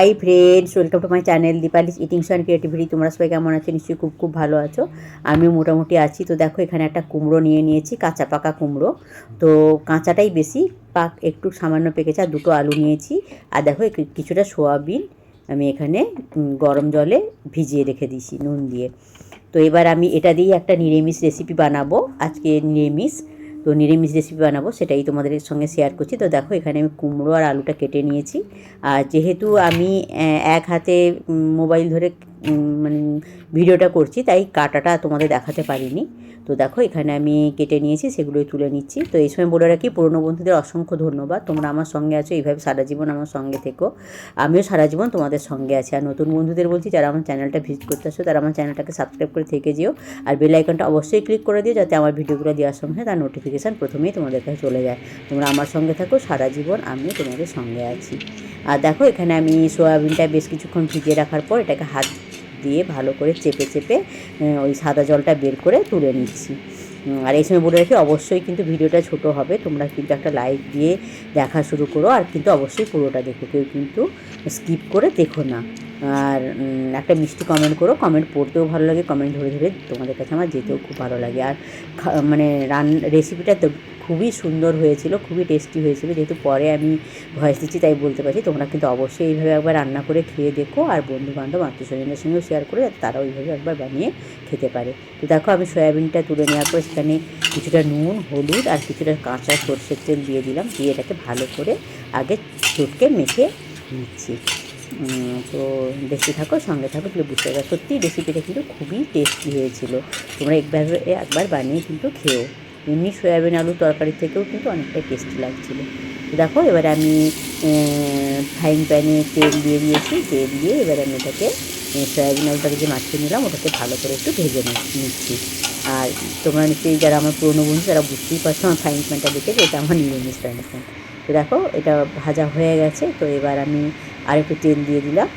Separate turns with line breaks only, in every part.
High friends, welcome to my channel Dipali's eatings and creativity. তোমরা সবাই কেমন আছো? নিশ্চয়ই খুব খুব ভালো আছো। আমিও মোটামুটি আছি। তো দেখো, এখানে একটা কুমড়ো নিয়েছি, কাঁচা পাকা কুমড়ো। তো কাঁচাটাই বেশি, একটু সামান্য পেকেছে। আর দুটো আলু নিয়েছি। আর দেখো কিছুটা সোয়াবিন আমি এখানে গরম জলে ভিজিয়ে রেখে দিয়েছি নুন দিয়ে। তো এবার আমি এটা দিয়েই একটা নিরামিষ রেসিপি বানাবো। আজকে নিরামিষ রেসিপি বানাবো, সেটাই তোমাদের সঙ্গে শেয়ার করছি। তো দেখো, এখানে আমি কুমড়ো আর আলুটা কেটে নিয়েছি। আর যেহেতু আমি এক হাতে মোবাইল ধরে মানে ভিডিওটা করছি, তাই কাটাটা তোমাদের দেখাতে পারিনি। তো দেখো, এখানে আমি কেটে নিয়েছি, সেগুলোই তুলে নিচ্ছি। তো এই সময় বলে রাখি, পুরনো বন্ধুদের অসংখ্য ধন্যবাদ। তোমরা আমার সঙ্গে আছো, এইভাবে সারা জীবন আমার সঙ্গে থেকো। আমিও সারা জীবন তোমাদের সঙ্গে আছি। আর নতুন বন্ধুদের বলছি, যারা আমার চ্যানেলটা ভিজিট করতে আসো, তারা আমার চ্যানেলটাকে সাবস্ক্রাইব করে থেকে যেও। আর বেল আইকনটা অবশ্যই ক্লিক করে দিও, যাতে আমার ভিডিওগুলো দেওয়ার সঙ্গে তার নোটিফিকেশান প্রথমেই তোমাদের কাছে চলে যায়। তোমরা আমার সঙ্গে থাকো, সারা জীবন আমিও তোমাদের সঙ্গে আছি। আর দেখো, এখানে আমি সয়াবিনটা বেশ কিছুক্ষণ ভিজিয়ে রাখার পর এটাকে হাত দিয়ে ভালো করে চেপে চেপে ওই সাদা জলটা বের করে তুলে নিচ্ছি। আর এই সময় বলে রাখি, অবশ্যই কিন্তু ভিডিওটা ছোট হবে। তোমরা কিন্তু একটা লাইক দিয়ে দেখা শুরু করো, আর কিন্তু অবশ্যই পুরোটা দেখো, কেউ কিন্তু স্কিপ করে দেখো না। আর একটা মিষ্টি কমেন্ট করো, কমেন্ট পড়তেও ভালো লাগে, কমেন্ট ধরে ধরে তোমাদের কাছে আমার যেতেও খুব ভালো লাগে। আর মানে রেসিপিটা তো খুবই সুন্দর হয়েছিল, খুবই টেস্টি হয়েছিল। যেহেতু পরে আমি ভয়েস দিচ্ছি, তাই বলতে পারছি। তোমরা কিন্তু অবশ্যই এইভাবে একবার রান্না করে খেয়ে দেখো, আর বন্ধুবান্ধব আত্মীয় স্বজনদের সঙ্গেও শেয়ার করে, যাতে তারাও এইভাবে একবার বানিয়ে খেতে পারে। তো দেখো, আমি সয়াবিনটা তুলে নেওয়ার পর সেখানে কিছুটা নুন, হলুদ আর কিছুটা কাঁচা সরষের তেল দিয়ে দিলাম। দিয়ে এটাকে ভালো করে আগে চটকে মেখে নিচ্ছি। তো দেখতে থাকো, সঙ্গে থাকো, তাহলে বুঝতে পারবে। সত্যি রেসিপিটা কিন্তু খুবই টেস্টি হয়েছিল। তোমরা একবার বানিয়ে কিন্তু খেও। এমনি সয়াবিন আলুর তরকারির থেকেও কিন্তু অনেকটাই টেস্টি লাগছিলো। তো দেখো, এবারে আমি ফ্রাইং প্যানে তেল দিয়ে দিয়েছি। তেল দিয়ে এবার আমি এটাকে সয়াবিন আলুটাকে যে মাখিয়ে নিলাম, ওটাকে ভালো করে একটু ভেজে নিচ্ছি। আর তোমরা নিশ্চয়ই যারা আমার পুরনো বন্ধু, তারা বুঝতেই পারছো আমার ফ্রাইং প্যানটা দেখে যে এটা আমার নিরামিষ ফ্রাইং প্যান। তো দেখো, এটা ভাজা হয়ে গেছে। তো এবার আমি আর একটু তেল দিয়ে দিলাম।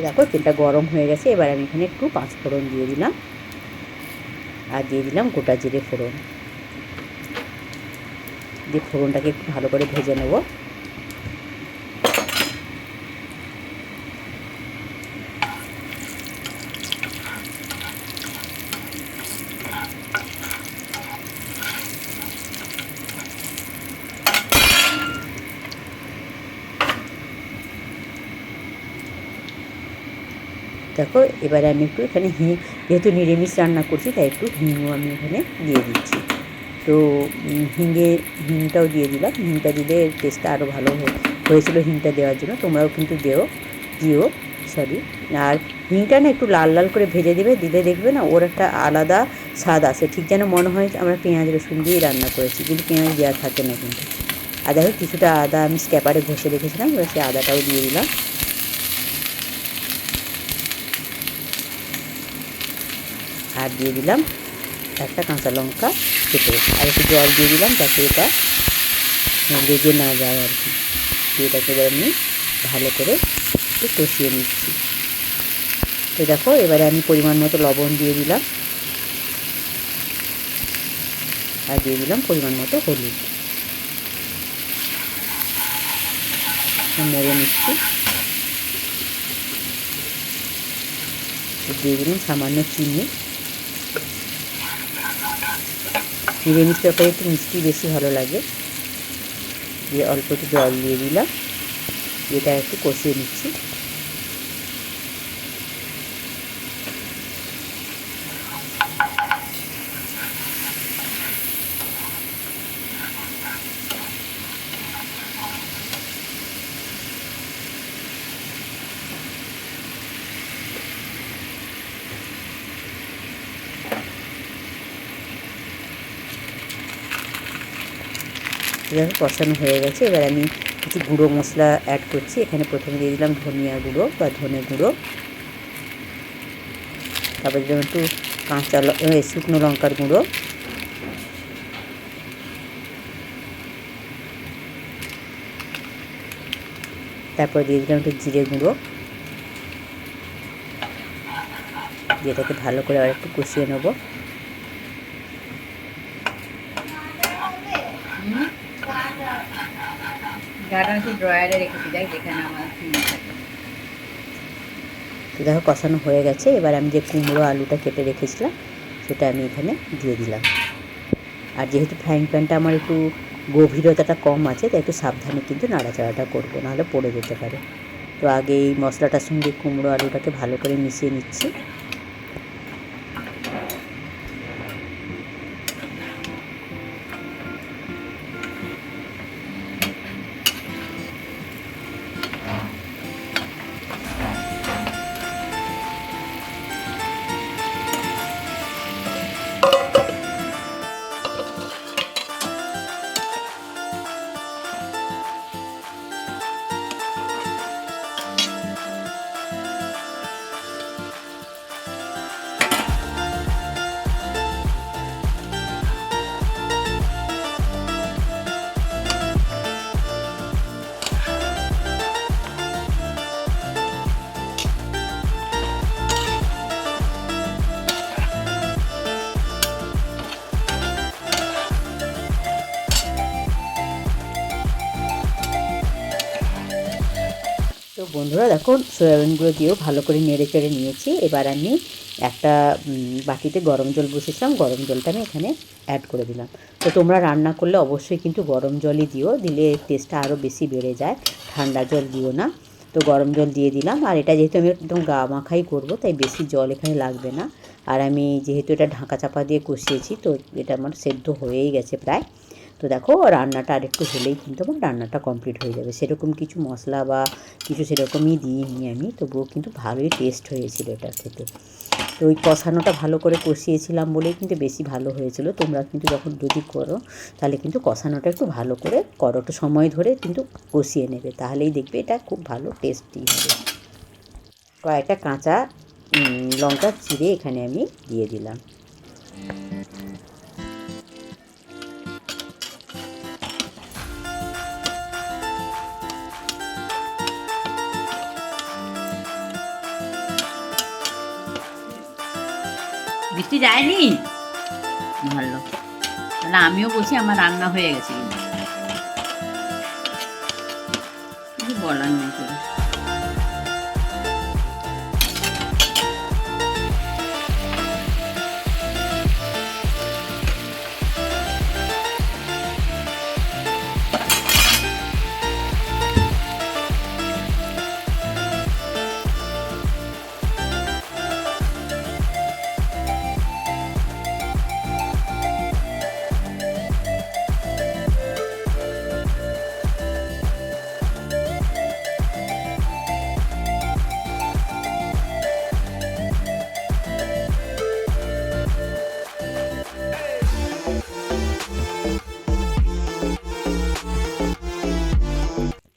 দেখো, তেলটা গরম হয়ে গেছে। এবার আমি এখানে একটু পাঁচফোড়ন দিয়ে দিলাম, আর দিয়ে দিলাম গোটা জিরে ফোড়ন। দিয়ে ফোড়নটাকে একটু ভালো করে ভেজে নেব। দেখো, এবারে আমি একটু এখানে যেহেতু নিরামিষ রান্না করছি, তাই একটু হিংও আমি এখানে দিয়ে দিচ্ছি। তো হিংটাও দিয়ে দিলাম। হিংটা দিলে টেস্টটা আরও ভালো হয়েছিল হিংটা দেওয়ার জন্য। তোমরাও কিন্তু দিও। আর হিংটা না একটু লাল লাল করে ভেজে দিলে দেখবে না, ওর একটা আলাদা স্বাদ আসে। ঠিক যেন মনে হয় আমরা পেঁয়াজ রসুন দিয়েই রান্না করেছি, কিন্তু পেঁয়াজ দেওয়া থাকে না কিন্তু। আর দেখো, কিছুটা আদা আমি স্ক্যাপারে ঘষে রেখেছিলাম, এবার সেই আদাটাও দিয়ে দিলাম। আর দিয়ে দিলাম একটা কাঁচা লঙ্কা কেটে। আর একটু জল দিয়ে দিলাম, যাতে এটা লেগে না যায় আর কি। এটাকে এবার আমি ভালো করে একটু কষিয়ে নিচ্ছি। তো দেখো, এবারে আমি পরিমাণ মতো লবণ দিয়ে দিলাম, আর দিয়ে দিলাম পরিমাণ মতো হলুদ। নেড়ে নিচ্ছি। দিয়ে দিলাম সামান্য চিনি। নিরামিষ তরকারি একটু মিষ্টি বেশি ভালো লাগে। দিয়ে অল্প একটু জল দিয়ে দিলাম, এটা একটু কষিয়ে নিচ্ছি। এভাবে কষানো হয়ে গেছে। এবার আমি কিছু গুঁড়ো মশলা অ্যাড করছি। এখানে প্রথমে দিয়ে দিলাম ধনিয়া গুঁড়ো বা ধনে গুঁড়ো। তারপর দিলাম একটু শুকনো লঙ্কার গুঁড়ো। তারপর দিয়ে দিলাম একটু জিরে গুঁড়ো। দিয়ে এটাকে ভালো করে আর একটু কষিয়ে নেবো। ড্রয়ারে রেখেছি, দেখ যেখানে আমার তো দেখো কষানো হয়ে গেছে। এবার আমি যে কুমড়ো আলুটা কেটে রেখেছিলাম সেটা আমি এখানে দিয়ে দিলাম। আর যেহেতু ফ্রাইং প্যানটা আমার একটু গভীরতাটা কম আছে, তাই একটু সাবধানে কিন্তু নাড়াচাড়াটা করবো, নাহলে পড়ে যেতে পারে। তো আগে এই মশলাটার সঙ্গে কুমড়ো আলুটাকে ভালো করে মিশিয়ে নিচ্ছি। তো বন্ধুরা দেখো সয়াবিনগুলো দিয়েও ভালো করে নেড়ে চেড়ে নিয়েছি। এবার আমি একটা বাটিতে গরম জল বসেছিলাম, গরম জলটা আমি এখানে অ্যাড করে দিলাম। তো তোমরা রান্না করলে অবশ্যই কিন্তু গরম জলই দিও, দিলে টেস্টটা আরও বেশি বেড়ে যায়, ঠান্ডা জল দিও না। তো গরম জল দিয়ে দিলাম। আর এটা যেহেতু আমি একদম গা মাখাই করবো, তাই বেশি জল এখানে লাগবে না। আর আমি যেহেতু এটা ঢাকা চাপা দিয়ে কষিয়েছি, তো এটা আমার সেদ্ধ হয়েই গেছে প্রায়। তো দেখো রান্নাটা আরেকটু হলেই কিন্তু আমার রান্নাটা কমপ্লিট হয়ে যাবে। সেরকম কিছু মশলা বা কিছু সেরকমই দিইনি আমি, তবুও কিন্তু ভালোই টেস্ট হয়েছিল এটা খেতে। তো ওই কষানোটা ভালো করে কষিয়েছিলাম বলেই কিন্তু বেশি ভালো হয়েছিল। তোমরা কিন্তু যখন যদি করো তাহলে কিন্তু কষানোটা একটু ভালো করে করো, একটু সময় ধরে কিন্তু কষিয়ে নেবে, তাহলেই দেখবে এটা খুব ভালো টেস্টি হবে। কয়েকটা কাঁচা লঙ্কা চিড়ে এখানে আমি দিয়ে দিলাম। বৃষ্টি যায়নি ভালো, তাহলে আমিও বলছি আমার রান্না হয়ে গেছে, কিন্তু বলার নেই তো।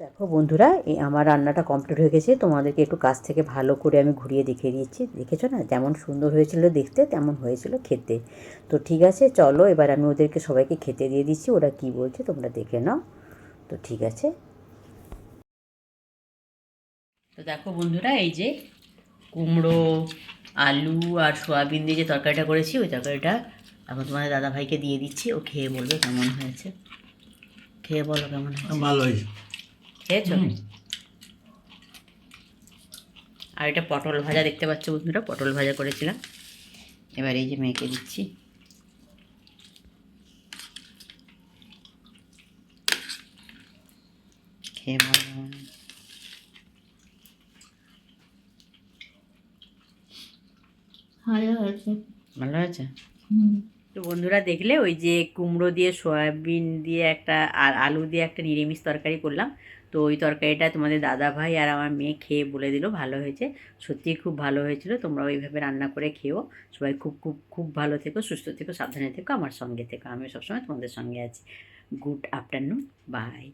দেখো বন্ধুরা, এই আমার রান্নাটা কমপ্লিট হয়ে গেছে। তোমাদেরকে একটু কাছ থেকে ভালো করে আমি ঘুরিয়ে দেখিয়ে দিচ্ছি। দেখেছো না যেমন সুন্দর হয়েছিল দেখতে, তেমন হয়েছিল খেতে। তো ঠিক আছে, চলো এবার আমি ওদেরকে সবাইকে খেতে দিয়ে দিচ্ছি। ওরা কি বলছে তোমরা দেখে নাও। তো ঠিক আছে। তো দেখো বন্ধুরা, এই যে কুমড়ো আলু আর সয়াবিন দিয়ে যে তরকারিটা করেছি, ওই তরকারিটা এখন তোমাদের দাদাভাইকে দিয়ে দিচ্ছি। ও খেয়ে বলবে কেমন হয়েছে। খেয়ে বলো কেমন হয়েছে।
ভালো হয়েছে।
খেয়েছো? আর এটা পটল ভাজা দেখতে পাচ্ছ বন্ধুরা, পটল ভাজা করেছিলাম। এবার এই যে মেয়েকে দিচ্ছি। খেয়ে ভালো হয়েছে, ভালো হয়েছে। তো বন্ধুরা দেখলে, ওই যে কুমড়ো দিয়ে সয়াবিন দিয়ে একটা আর আলু দিয়ে একটা নিরামিষ তরকারি করলাম। তো ওই তরকারিটা তোমাদের দাদা ভাই আর আমার মেয়ে খেয়ে বলে দিল ভালো হয়েছে। সত্যিই খুব ভালো হয়েছিল। তোমরা ওইভাবে রান্না করে খেও। সবাই খুব খুব খুব ভালো থেকো, সুস্থ থেকো, সাবধানে থেকো, আমার সঙ্গে থেকো। আমি সবসময় তোমাদের সঙ্গে আছি। Good afternoon, by.